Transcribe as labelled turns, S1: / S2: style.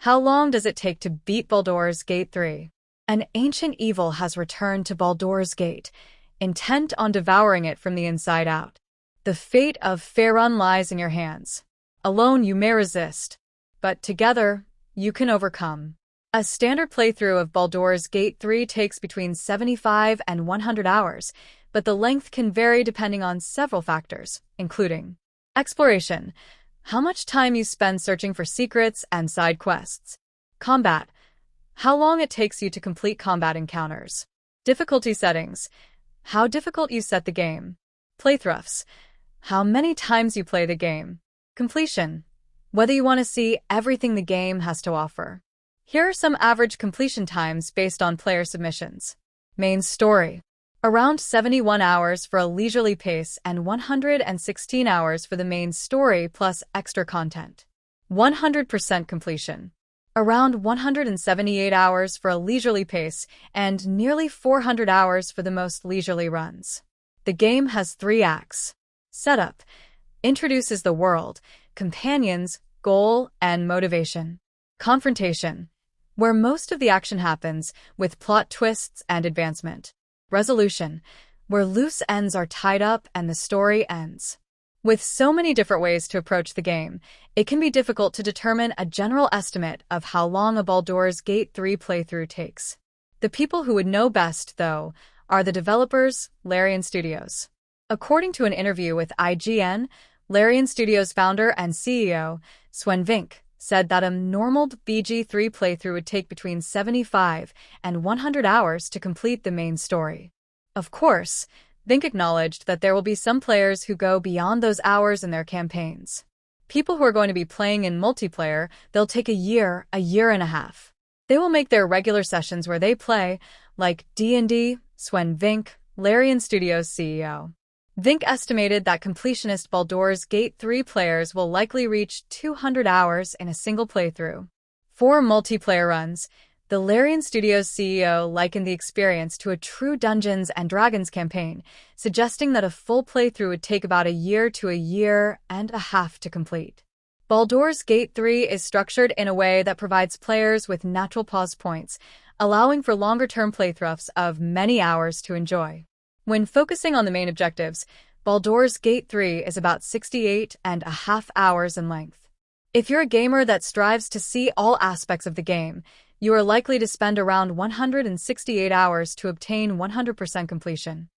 S1: How long does it take to beat Baldur's Gate 3? An ancient evil has returned to Baldur's Gate, intent on devouring it from the inside out. The fate of Faerun lies in your hands. Alone you may resist, but together you can overcome. A standard playthrough of Baldur's Gate 3 takes between 75 and 100 hours, but the length can vary depending on several factors, including exploration, how much time you spend searching for secrets and side quests, combat, how long it takes you to complete combat encounters, difficulty settings, how difficult you set the game, playthroughs, how many times you play the game, completion, whether you want to see everything the game has to offer. Here are some average completion times based on player submissions. Main story: around 71 hours for a leisurely pace and 116 hours for the main story plus extra content. 100% completion: around 178 hours for a leisurely pace and nearly 400 hours for the most leisurely runs. The game has 3 acts. Setup: introduces the world, companions, goal, and motivation. Confrontation: where most of the action happens, with plot twists and advancement. Resolution: where loose ends are tied up and the story ends. With so many different ways to approach the game, it can be difficult to determine a general estimate of how long a Baldur's Gate 3 playthrough takes. The people who would know best, though, are the developers, Larian Studios. According to an interview with IGN, Larian Studios founder and CEO, Sven Vink, said that a normal BG3 playthrough would take between 75 and 100 hours to complete the main story. Of course, Vink acknowledged that there will be some players who go beyond those hours in their campaigns. People who are going to be playing in multiplayer, they'll take a year and a half. They will make their regular sessions where they play, like D&D, Sven Vink, Larian Studios CEO. Vink estimated that completionist Baldur's Gate 3 players will likely reach 200 hours in a single playthrough. For multiplayer runs, the Larian Studios CEO likened the experience to a true Dungeons & Dragons campaign, suggesting that a full playthrough would take about a year to a year and a half to complete. Baldur's Gate 3 is structured in a way that provides players with natural pause points, allowing for longer-term playthroughs of many hours to enjoy. When focusing on the main objectives, Baldur's Gate 3 is about 68.5 hours in length. If you're a gamer that strives to see all aspects of the game, you are likely to spend around 168 hours to obtain 100% completion.